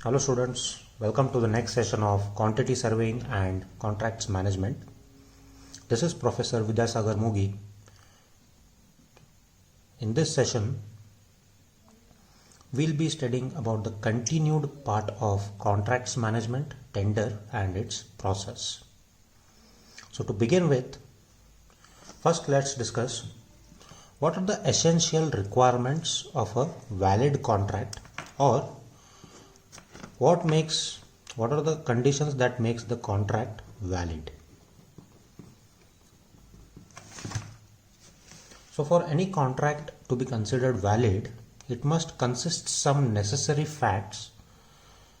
Hello students, welcome to the next session of Quantity Surveying and Contracts Management. This is Professor Vidyasagar Mugi. In this session, we'll be studying about the continued part of contracts management, tender and its process. So to begin with, first let's discuss what are the essential requirements of a valid contract, or what are the conditions that makes the contract valid. So for any contract to be considered valid, it must consist some necessary facts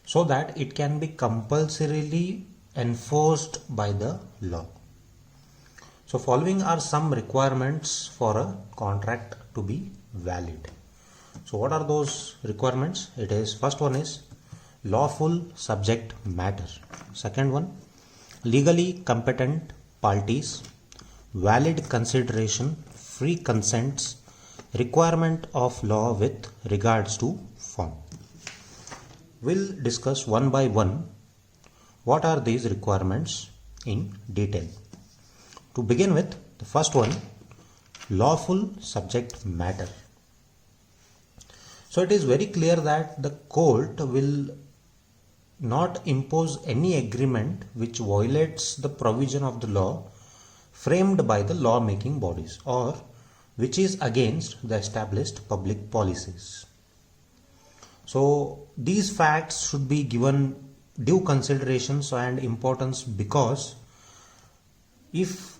so that it can be compulsorily enforced by the law. So following are some requirements for a contract to be valid. So what are those requirements? It is, first one is lawful subject matter. Second one, legally competent parties, valid consideration, free consents, requirement of law with regards to form. We'll discuss one by one what are these requirements in detail. To begin with, the first one, lawful subject matter. So it is very clear that the court will not impose any agreement which violates the provision of the law framed by the law making bodies or which is against the established public policies. So these facts should be given due considerations and importance, because if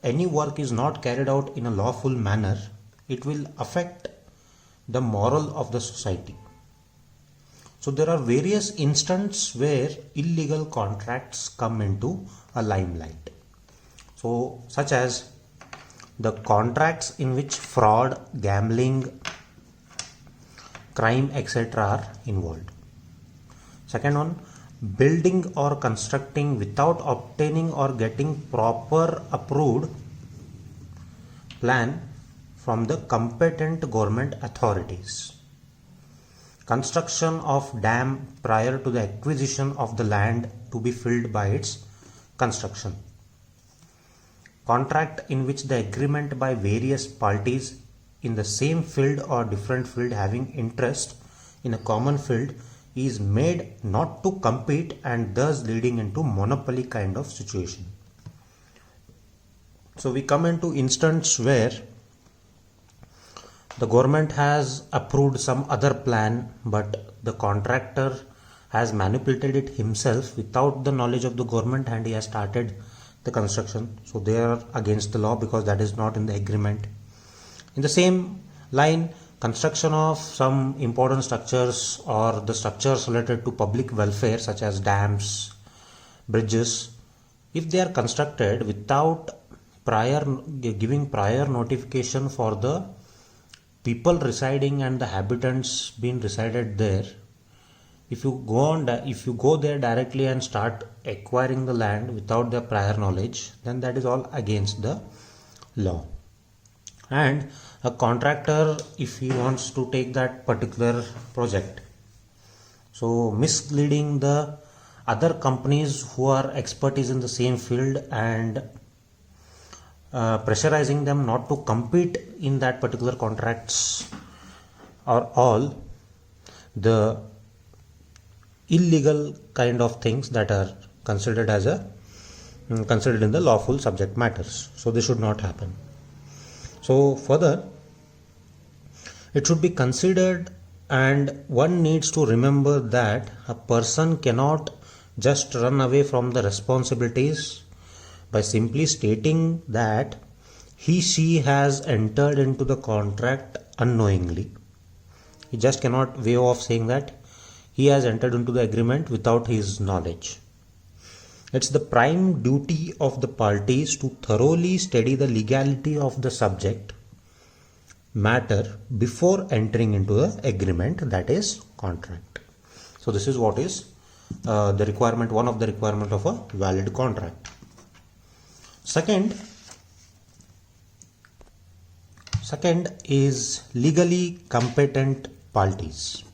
any work is not carried out in a lawful manner, it will affect the moral of the society. So there are various instances where illegal contracts come into a limelight. So such as the contracts in which fraud, gambling, crime, etc. are involved. Second one, building or constructing without obtaining or getting proper approved plan from the competent government authorities. Construction of dam prior to the acquisition of the land to be filled by its construction. Contract in which the agreement by various parties in the same field or different field having interest in a common field is made not to compete and thus leading into monopoly kind of situation. So we come into instance where the government has approved some other plan, but the contractor has manipulated it himself without the knowledge of the government and he has started the construction. So they are against the law because that is not in the agreement. In the same line, construction of some important structures or the structures related to public welfare such as dams, bridges, if they are constructed without giving prior notification for the people residing and the habitants being resided there, if you go there directly and start acquiring the land without their prior knowledge, then that is all against the law. And a contractor, if he wants to take that particular project, so misleading the other companies who are expertise in the same field and pressurizing them not to compete in that particular contracts are all the illegal kind of things that are considered in the lawful subject matters. So this should not happen. So further, it should be considered, and one needs to remember that a person cannot just run away from the responsibilities by simply stating that she has entered into the contract unknowingly. He just cannot wave off saying that he has entered into the agreement without his knowledge. It's the prime duty of the parties to thoroughly study the legality of the subject matter before entering into the agreement, that is contract. So this is what is the requirement, one of the requirement of a valid contract. Second is legally competent parties.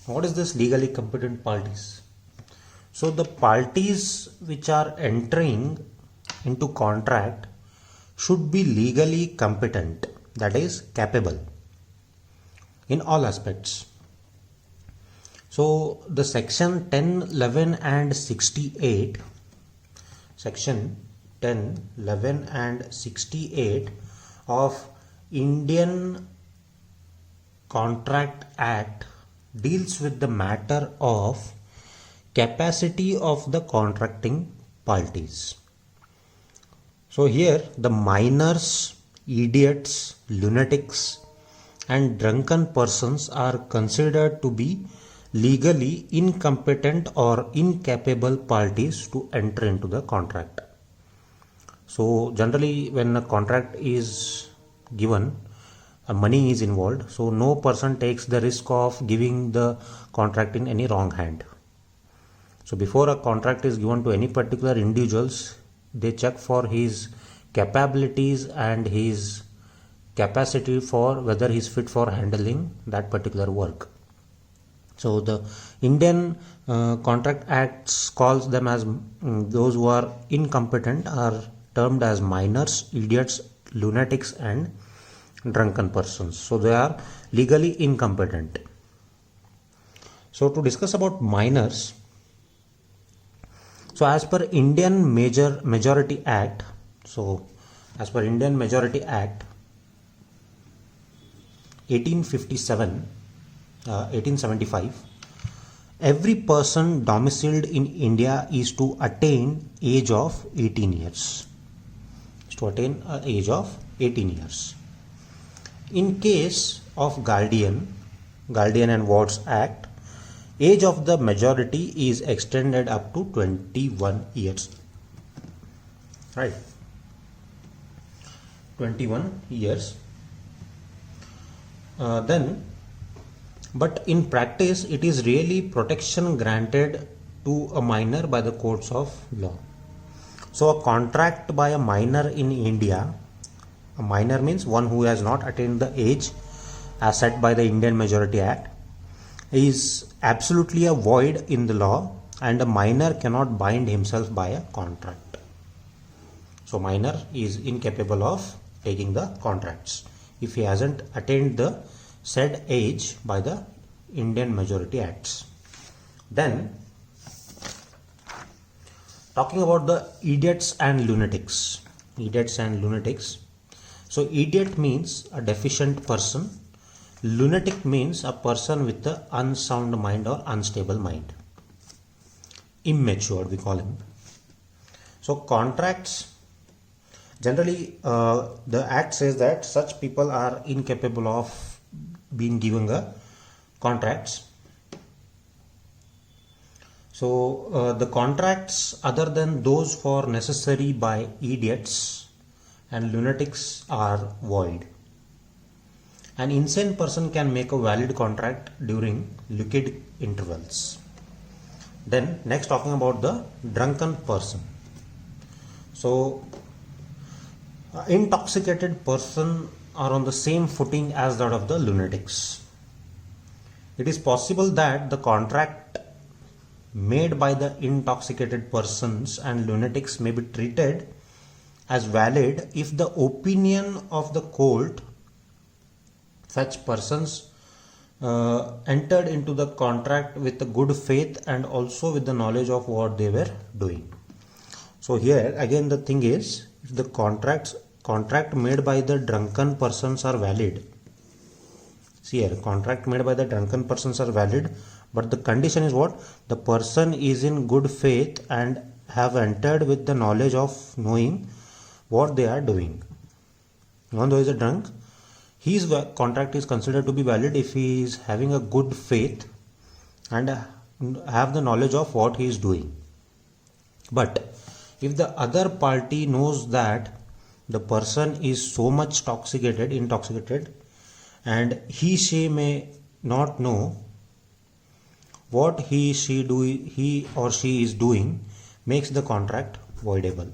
What is this legally competent parties? So the parties which are entering into contract should be legally competent, that is capable in all aspects. So the section 10, 11 and 68, section 10, 11 and 68 of Indian Contract Act deals with the matter of capacity of the contracting parties. So here the minors, idiots, lunatics and drunken persons are considered to be legally incompetent or incapable parties to enter into the contract. So generally when a contract is given, money is involved, so no person takes the risk of giving the contract in any wrong hand. So before a contract is given to any particular individuals, they check for his capabilities and his capacity for whether he is fit for handling that particular work. So the Indian Contract Acts calls them as those who are incompetent are termed as minors, idiots, lunatics and drunken persons. So they are legally incompetent. So to discuss about minors, so as per Indian Majority Act, so as per Indian Majority Act 1875, every person domiciled in India is to attain age of 18 years. Is to attain age of 18 years. In case of Guardian and Wards Act, age of the majority is extended up to 21 years. Right. 21 years. But in practice, it is really protection granted to a minor by the courts of law. So a contract by a minor in India, a minor means one who has not attained the age as set by the Indian Majority Act, is absolutely a void in the law, and a minor cannot bind himself by a contract. So minor is incapable of taking the contracts if he hasn't attained the said age by the Indian Majority Acts. Then talking about the idiots and lunatics. So idiot means a deficient person. Lunatic means a person with an unsound mind or unstable mind. Immature we call him. So contracts, generally the act says that such people are incapable of being given a contracts. So the contracts other than those for necessary by idiots and lunatics are void. An insane person can make a valid contract during lucid intervals. Then next talking about the drunken person. So intoxicated person are on the same footing as that of the lunatics. It is possible that the contract made by the intoxicated persons and lunatics may be treated as valid if the opinion of the court such persons entered into the contract with a good faith and also with the knowledge of what they were doing. So here again the thing is, if the contract made by the drunken persons are valid, see here, contract made by the drunken persons are valid, but the condition is what? The person is in good faith and have entered with the knowledge of knowing what they are doing. Even though he is a drunk, his contract is considered to be valid if he is having a good faith and have the knowledge of what he is doing. But if the other party knows that the person is so much intoxicated, and she may not know what he or she is doing, makes the contract voidable.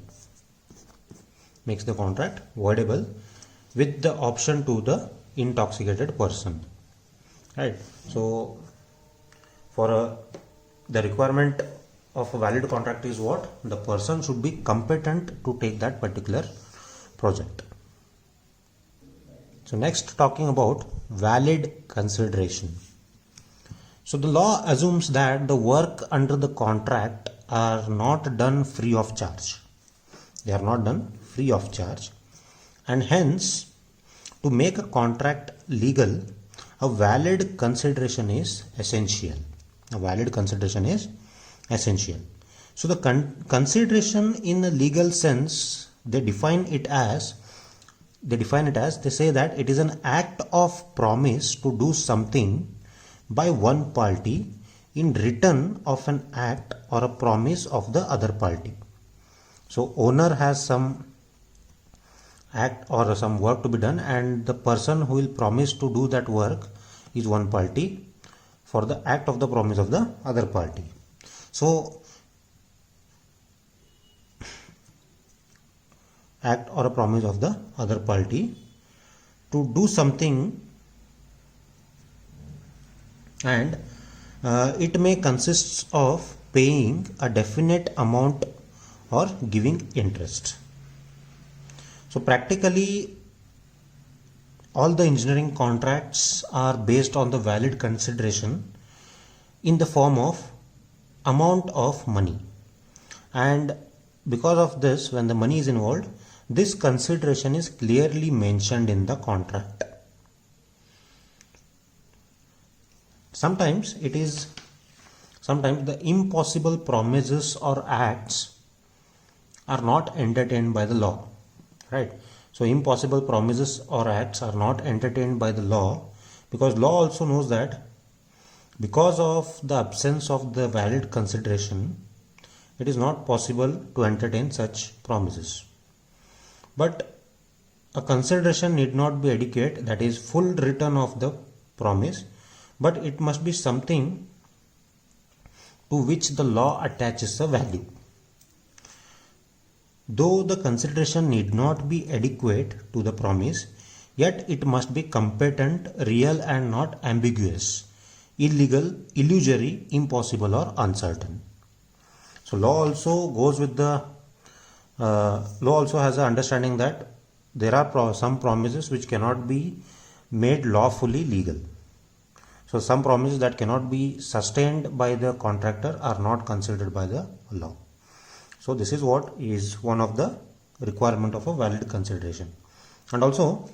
With the option to the intoxicated person. Right. So the requirement of a valid contract is what? The person should be competent to take that particular project. So next, talking about valid consideration. So the law assumes that the work under the contract are not done free of charge. They are not done free of charge, and hence to make a contract legal, a valid consideration is essential. A valid consideration is essential. So the consideration in a legal sense, they say that it is an act of promise to do something by one party in return of an act or a promise of the other party. So owner has some act or some work to be done, and the person who will promise to do that work is one party for the act of the promise of the other party. So act or a promise of the other party to do something, and it may consist of paying a definite amount or giving interest. So practically all the engineering contracts are based on the valid consideration in the form of amount of money, and because of this, when the money is involved, this consideration is clearly mentioned in the contract. Sometimes the impossible promises or acts are not entertained by the law, right? So impossible promises or acts are not entertained by the law, because law also knows that because of the absence of the valid consideration, it is not possible to entertain such promises. But a consideration need not be adequate, that is full return of the promise, but it must be something to which the law attaches a value. Though the consideration need not be adequate to the promise, yet it must be competent, real and not ambiguous, illegal, illusory, impossible or uncertain. So law also goes with the law also has an understanding that there are some promises which cannot be made lawfully legal. So some promises that cannot be sustained by the contractor are not considered by the law. So this is what is one of the requirement of a valid consideration. And also,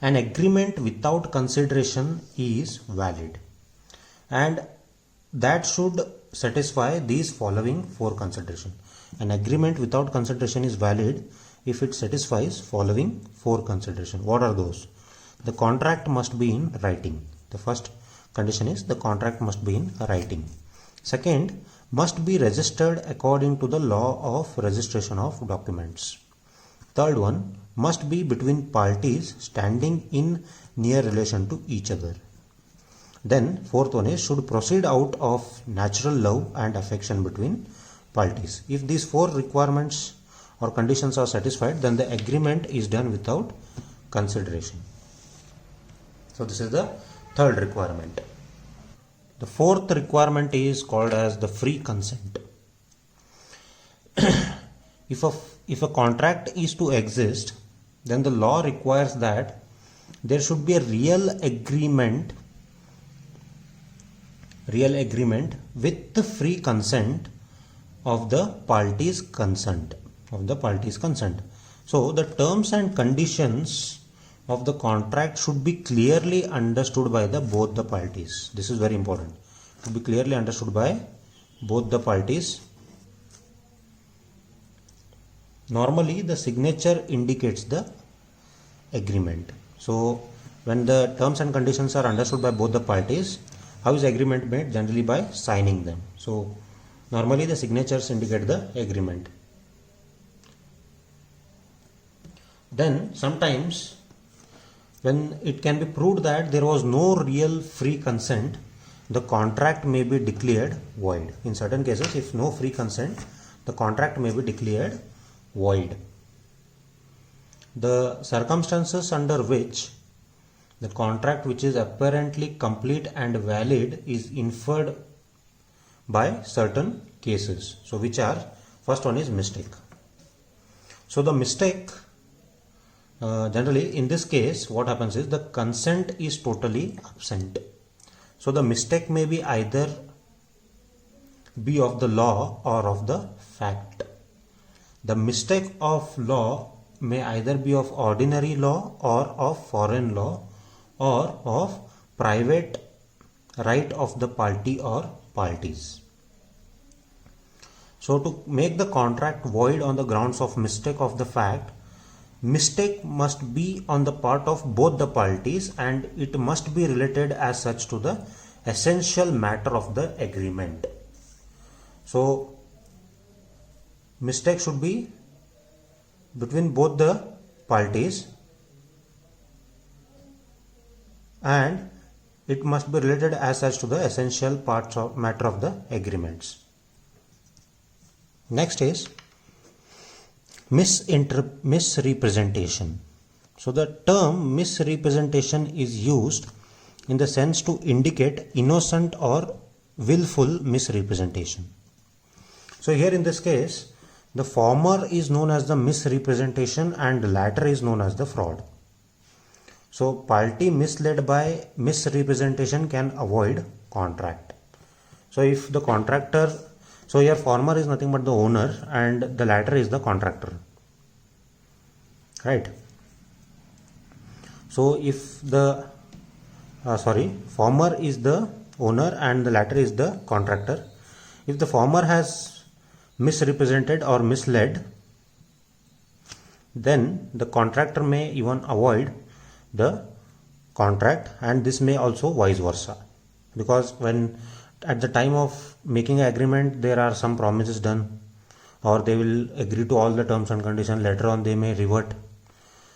an agreement without consideration is valid, and that should satisfy these following four considerations. An agreement without consideration is valid if it satisfies following four considerations. What are those? The contract must be in writing. The first condition is the contract must be in writing. Second, must be registered according to the law of registration of documents. Third one, must be between parties standing in near relation to each other. Then fourth one is should proceed out of natural love and affection between parties. If these four requirements or conditions are satisfied, then the agreement is done without consideration. So this is the third requirement. The fourth requirement is called as the free consent. If a contract is to exist, then the law requires that there should be a real agreement with the free consent of the parties concerned. So the terms and conditions of the contract should be clearly understood by both the parties. This is very important. To be clearly understood by both the parties. Normally the signature indicates the agreement. So when the terms and conditions are understood by both the parties, how is agreement made? Generally by signing them. So normally the signatures indicate the agreement. Then sometimes when it can be proved that there was no real free consent, the contract may be declared void. In certain cases, if no free consent, the contract may be declared void. The circumstances under which The contract which is apparently complete and valid is inferred by certain cases. So which are, first one is mistake. So the mistake, generally in this case what happens is the consent is totally absent. So the mistake may be either be of the law or of the fact. The mistake of law may either be of ordinary law or of foreign law or of private right of the party or parties. So to make the contract void on the grounds of mistake of the fact, mistake must be on the part of both the parties and it must be related as such to the essential matter of the agreement. So mistake should be between both the parties and it must be related as such to the essential parts of matter of the agreements. Next is misrepresentation. So the term misrepresentation is used in the sense to indicate innocent or willful misrepresentation. So here in this case, the former is known as the misrepresentation and the latter is known as the fraud. So party misled by misrepresentation can avoid contract. So if the contractor, so here former is nothing but the owner and the latter is the contractor, right? So if the former is the owner and the latter is the contractor, if the former has misrepresented or misled, then the contractor may even avoid the contract, and this may also vice versa, because when at the time of making an agreement there are some promises done or they will agree to all the terms and conditions, later on they may revert.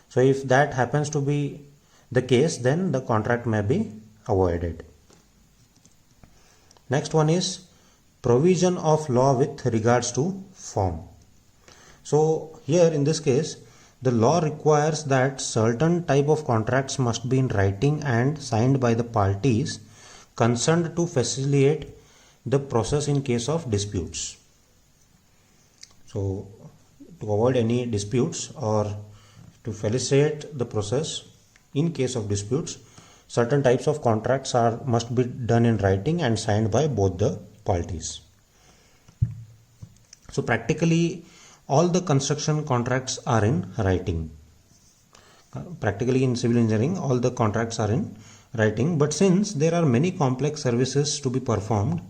So if that happens to be the case, then the contract may be avoided. Next one is provision of law with regards to form. So here in this case, the law requires that certain type of contracts must be in writing and signed by the parties concerned to facilitate the process in case of disputes. So to avoid any disputes or to facilitate the process in case of disputes, certain types of contracts must be done in writing and signed by both the parties. So practically all the construction contracts are in writing. Practically in civil engineering all the contracts are in writing, but since there are many complex services to be performed,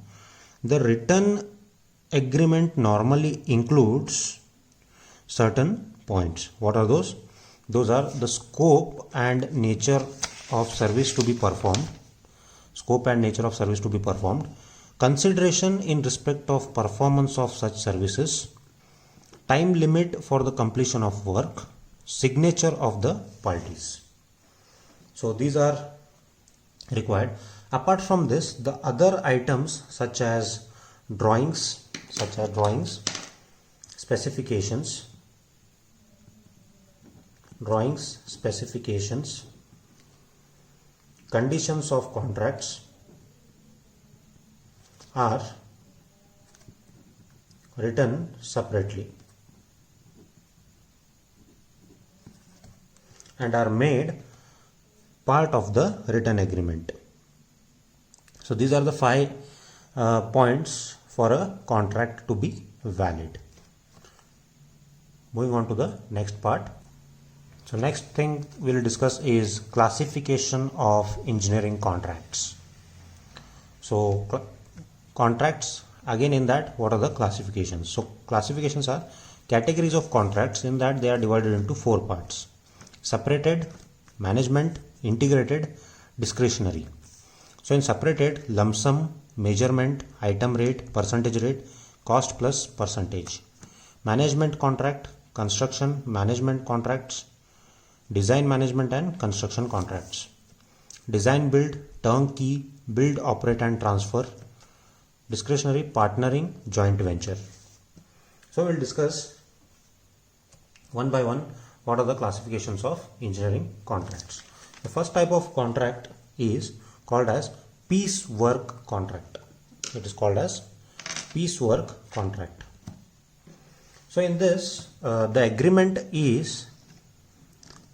the written agreement normally includes certain points. What are those? Those are the scope and nature of service to be performed, consideration in respect of performance of such services, time limit for the completion of work, signature of the parties. So these are required. Apart from this, the other items such as drawings, specifications, conditions of contracts are written separately and are made part of the written agreement. So these are the 5 points for a contract to be valid. Moving on to the next part. So next thing we will discuss is classification of engineering contracts. So contracts, again in that, what are the classifications? So classifications are categories of contracts, in that they are divided into 4 parts: separated, management, integrated, discretionary. So in separated, lump sum, measurement, item rate, percentage rate, cost plus percentage. Management contract, construction management contracts, design management and construction contracts. Design build, turnkey, build, operate and transfer. Discretionary, partnering, joint venture. So we'll discuss one by one what are the classifications of engineering contracts. The first type of contract is called as piecework contract. It is called as piecework contract. So in this, the agreement is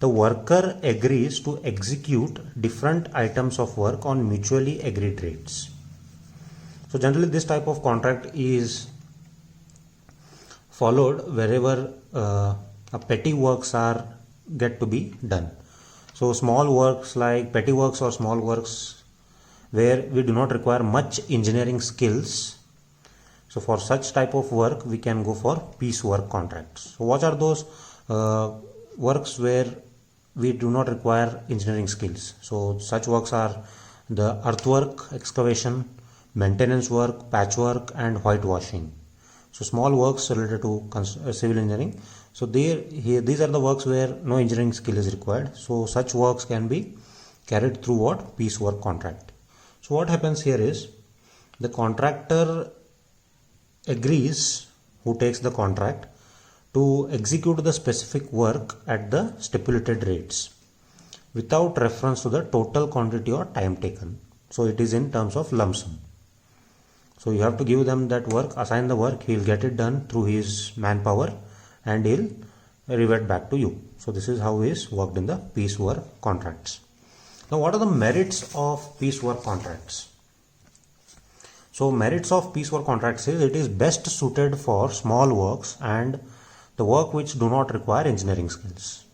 the worker agrees to execute different items of work on mutually agreed rates. So generally this type of contract is followed wherever petty works are get to be done. So small works like petty works or small works where we do not require much engineering skills. So for such type of work we can go for piecework contracts. So what are those works where we do not require engineering skills? So such works are the earthwork, excavation, maintenance work, patchwork and whitewashing. So small works related to civil engineering. So these are the works where no engineering skill is required. So such works can be carried through what? Piecework contract. So what happens here is the contractor agrees, who takes the contract, to execute the specific work at the stipulated rates without reference to the total quantity or time taken. So it is in terms of lump sum. So you have to give them that work, assign the work, he will get it done through his manpower and he'll revert back to you. So this is how is worked in the piecework contracts. Now what are the merits of piecework contracts? So merits of piecework contracts is it is best suited for small works and the work which do not require engineering skills.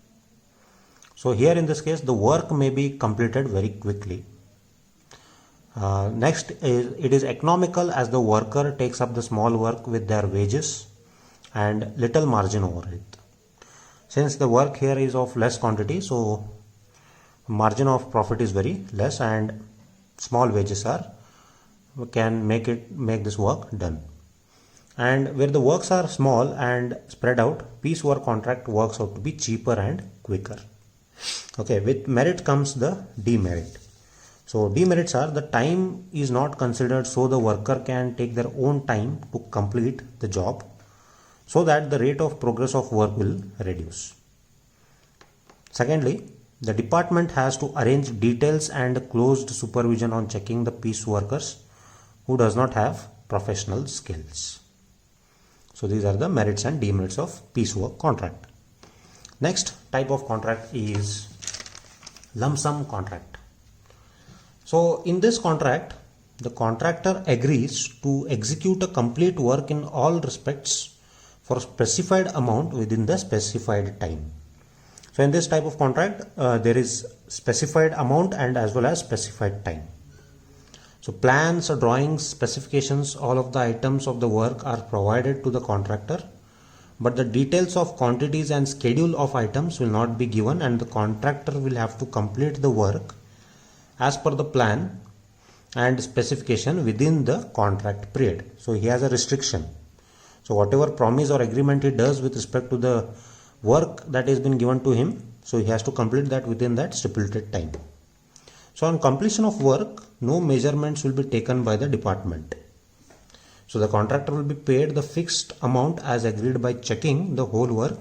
So here in this case the work may be completed very quickly. Next is it is economical as the worker takes up the small work with their wages and little margin over it. Since the work here is of less quantity, so margin of profit is very less and small wages can make this work done. And where the works are small and spread out, piecework contract works out to be cheaper and quicker. Okay, with merit comes the demerit. So demerits are the time is not considered, so the worker can take their own time to complete the job so that the rate of progress of work will reduce. Secondly, the department has to arrange details and closed supervision on checking the piece workers who does not have professional skills. So these are the merits and demerits of piecework contract. Next type of contract is lump sum contract. So in this contract, the contractor agrees to execute a complete work in all respects for a specified amount within the specified time. So in this type of contract, there is specified amount and as well as specified time. So plans, drawings, specifications, all of the items of the work are provided to the contractor, but the details of quantities and schedule of items will not be given, and the contractor will have to complete the work as per the plan and specification within the contract period. So he has a restriction. So whatever promise or agreement he does with respect to the work that has been given to him, so he has to complete that within that stipulated time. So on completion of work, no measurements will be taken by the department. So the contractor will be paid the fixed amount as agreed by checking the whole work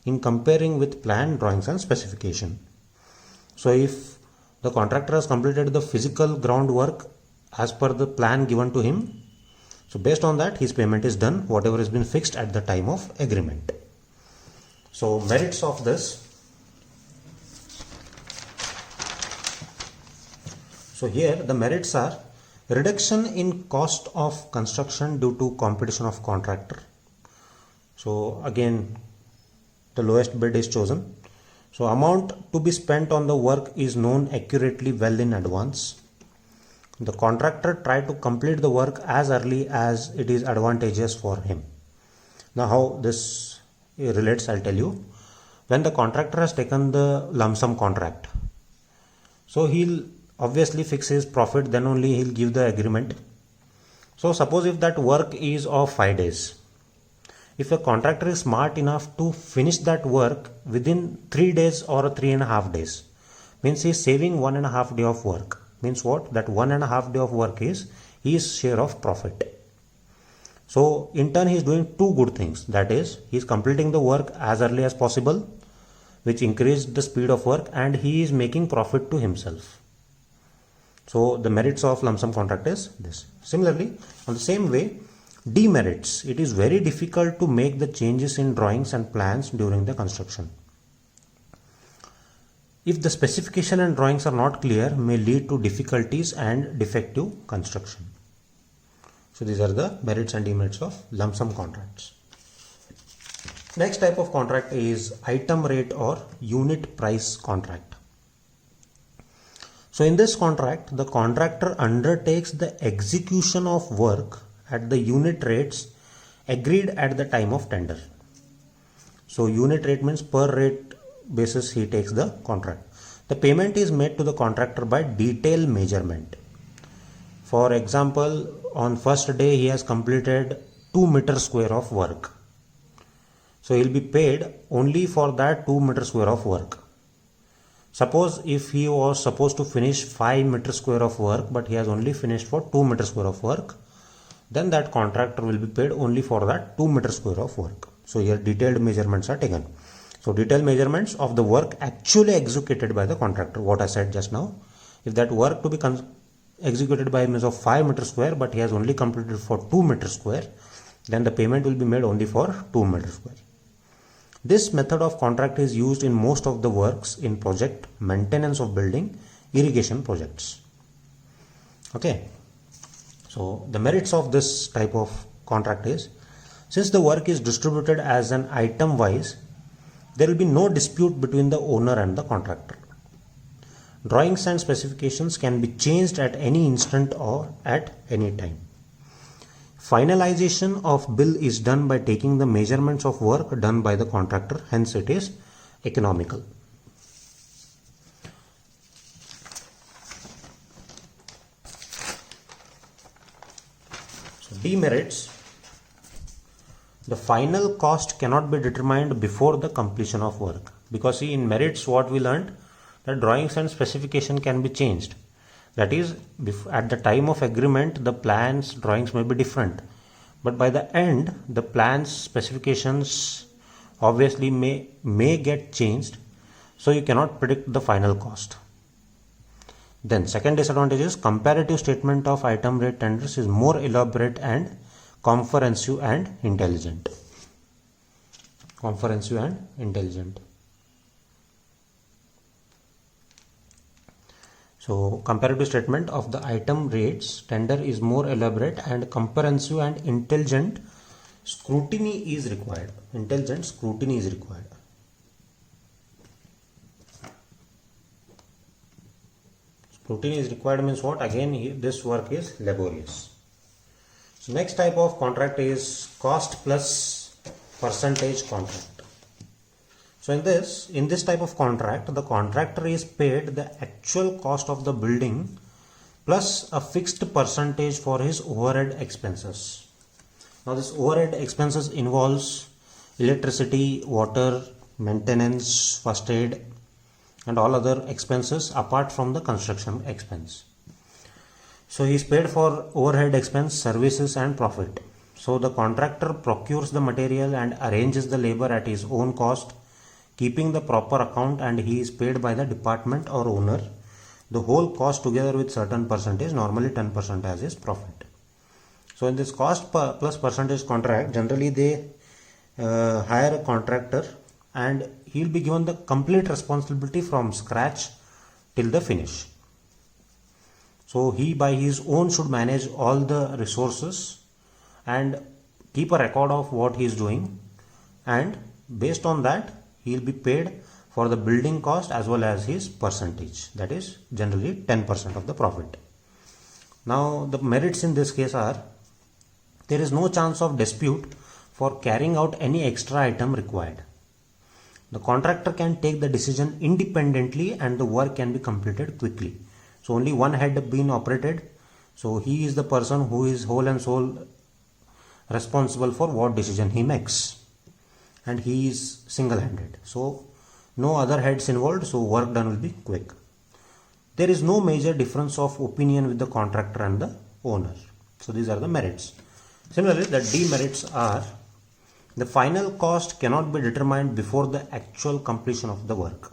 in comparing with plan, drawings and specification. So if the contractor has completed the physical groundwork as per the plan given to him, so based on that his payment is done, whatever has been fixed at the time of agreement. So merits of this. So here the merits are reduction in cost of construction due to competition of contractor. So again the lowest bid is chosen. So amount to be spent on the work is known accurately well in advance. The contractor try to complete the work as early as it is advantageous for him. Now how this relates, I'll tell you. When the contractor has taken the lump sum contract, so he'll obviously fix his profit, then only he'll give the agreement. So suppose if that work is of 5 days, if a contractor is smart enough to finish that work within 3 days or 3.5 days, means he is saving 1.5 day of work. Means what? That 1.5 day of work is his share of profit. So in turn he is doing two good things. That is, he is completing the work as early as possible, which increased the speed of work, and he is making profit to himself. So the merits of lump sum contract is this. Similarly, on the same way, demerits. It is very difficult to make the changes in drawings and plans during the construction. If the specification and drawings are not clear, may lead to difficulties and defective construction. So these are the merits and demerits of lump sum contracts. Next type of contract is item rate or unit price contract. So in this contract, the contractor undertakes the execution of work at the unit rates agreed at the time of tender. So unit rate means per rate basis he takes the contract. The payment is made to the contractor by detail measurement. For example, on first day he has completed 2 meter square of work. So he will be paid only for that 2 meter square of work. Suppose if he was supposed to finish 5 meter square of work, but he has only finished for 2 meter square of work, then that contractor will be paid only for that 2 meter square of work. So here detailed measurements are taken. So detailed measurements of the work actually executed by the contractor, what I said just now. If that work to be executed by him is of 5 meter square, but he has only completed for 2 meter square, then the payment will be made only for 2 meter square. This method of contract is used in most of the works in project, maintenance of building, irrigation projects. Okay. So the merits of this type of contract is, since the work is distributed as an item wise, there will be no dispute between the owner and the contractor. Drawings and specifications can be changed at any instant or at any time. Finalization of bill is done by taking the measurements of work done by the contractor, hence it is economical. So demerits. The final cost cannot be determined before the completion of work, because see, in merits what we learned, that drawings and specification can be changed. That is, at the time of agreement the plans, drawings may be different, but by the end the plans, specifications obviously may get changed, so you cannot predict the final cost. Then second disadvantage is, comparative statement of item rate tenders is more elaborate and comprehensive and intelligent. Comprehensive and intelligent. So comparative statement of the item rates tender is more elaborate and comprehensive and intelligent. Scrutiny is required. Intelligent scrutiny is required. Scrutiny is required means what? Again, this work is laborious. So next type of contract is cost plus percentage contract. So in this type of contract, the contractor is paid the actual cost of the building plus a fixed percentage for his overhead expenses. Now this overhead expenses involves electricity, water, maintenance, first aid and all other expenses apart from the construction expense. So he is paid for overhead expense, services and profit. So the contractor procures the material and arranges the labor at his own cost, keeping the proper account, and he is paid by the department or owner the whole cost together with certain percentage, normally 10% as his profit. So in this cost plus percentage contract, generally they hire a contractor and he will be given the complete responsibility from scratch till the finish. So he by his own should manage all the resources and keep a record of what he is doing, and based on that he will be paid for the building cost as well as his percentage, that is generally 10% of the profit. Now the merits in this case are, there is no chance of dispute for carrying out any extra item required. The contractor can take the decision independently and the work can be completed quickly. So only one head been operated, so he is the person who is whole and sole responsible for what decision he makes, and he is single-handed. So no other heads involved, so work done will be quick. There is no major difference of opinion with the contractor and the owner. So these are the merits. Similarly, the demerits are, The final cost cannot be determined before the actual completion of the work.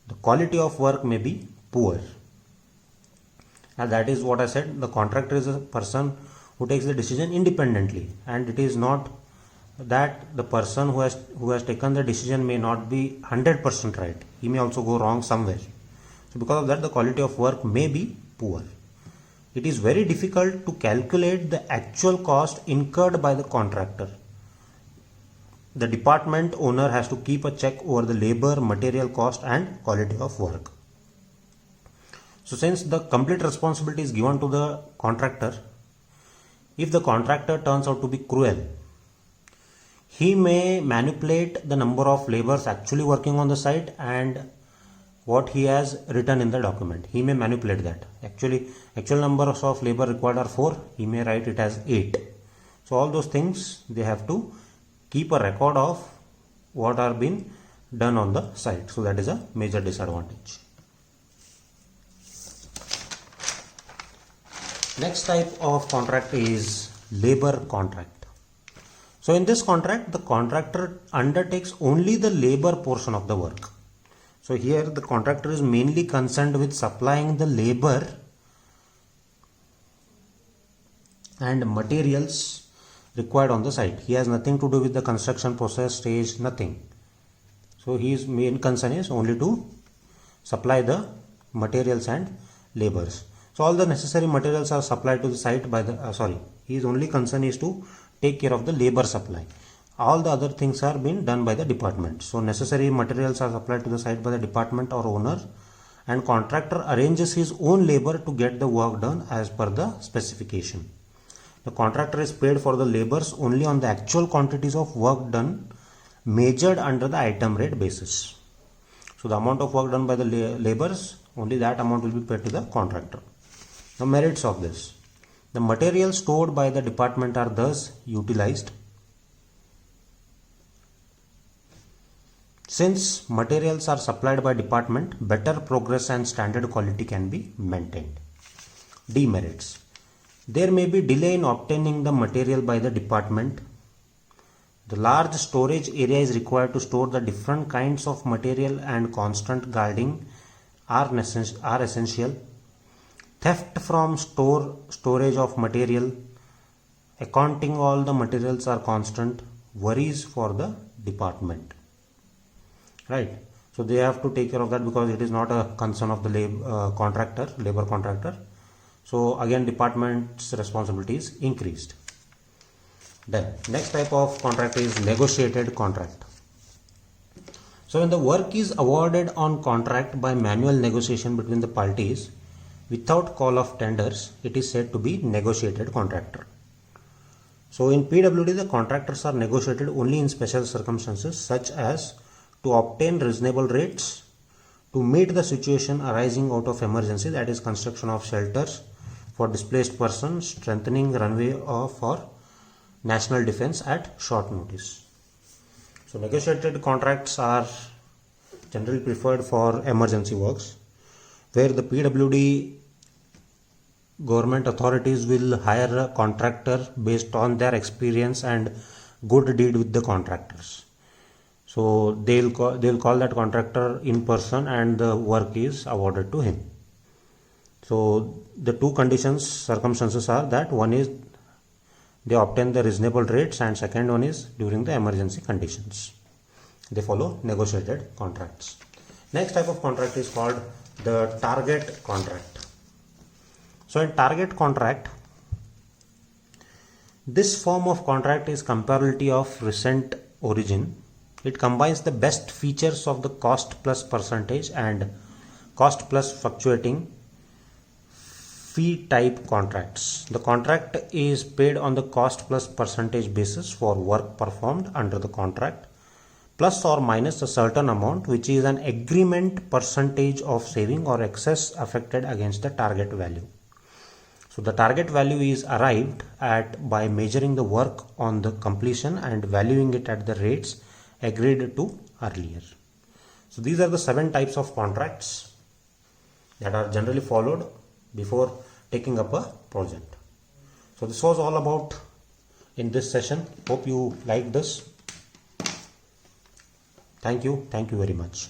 The quality of work may be poor. And that is what I said. The contractor is a person who takes the decision independently, and it is not that the person who has taken the decision may not be 100% right. He may also go wrong somewhere. So because of that, the quality of work may be poor. It is very difficult to calculate the actual cost incurred by the contractor. The department owner has to keep a check over the labor, material cost and quality of work. So since the complete responsibility is given to the contractor, if the contractor turns out to be cruel, he may manipulate the number of laborers actually working on the site and what he has written in the document. He may manipulate that. Actual numbers of labor required are 4. He may write it as 8. So all those things, they have to keep a record of what are being done on the site. So that is a major disadvantage. Next type of contract is labor contract. So in this contract, the contractor undertakes only the labor portion of the work. So here the contractor is mainly concerned with supplying the labor and materials required on the site. He has nothing to do with the construction process stage, nothing. So his main concern is only to supply the materials and labors. So all the necessary materials are supplied to the site by the his only concern is to take care of the labor supply. All the other things are being done by the department. So necessary materials are supplied to the site by the department or owner, and contractor arranges his own labor to get the work done as per the specification. The contractor is paid for the labors only on the actual quantities of work done measured under the item rate basis. So the amount of work done by the laborers, only that amount will be paid to the contractor. The merits of this: the materials stored by the department are thus utilized. Since materials are supplied by department, better progress and standard quality can be maintained. Demerits: there may be delay in obtaining the material by the department. The large storage area is required to store the different kinds of material, and constant guarding are essential. Theft from storage of material, accounting all the materials are constant worries for the department. Right. So they have to take care of that because it is not a concern of the labor contractor. So again, department's responsibility is increased. Then next type of contract is negotiated contract. So when the work is awarded on contract by manual negotiation between the parties without call of tenders, it is said to be negotiated contractor. So in PWD, the contractors are negotiated only in special circumstances, such as to obtain reasonable rates, to meet the situation arising out of emergency, that is construction of shelters for displaced persons, strengthening runway for national defense at short notice. So negotiated contracts are generally preferred for emergency works, where the PWD government authorities will hire a contractor based on their experience and good deed with the contractors. So they'll call that contractor in person and the work is awarded to him. So the two circumstances are that one is they obtain the reasonable rates, and second one is during the emergency conditions. They follow negotiated contracts. Next type of contract is called the target contract. So in target contract, this form of contract is comparatively of recent origin. It combines the best features of the cost plus percentage and cost plus fluctuating fee type contracts. The contract is paid on the cost plus percentage basis for work performed under the contract, plus or minus a certain amount, which is an agreement percentage of saving or excess affected against the target value. So the target value is arrived at by measuring the work on the completion and valuing it at the rates agreed to earlier. So these are the 7 types of contracts that are generally followed before taking up a project. So this was all about in this session. Hope you like this. Thank you very much.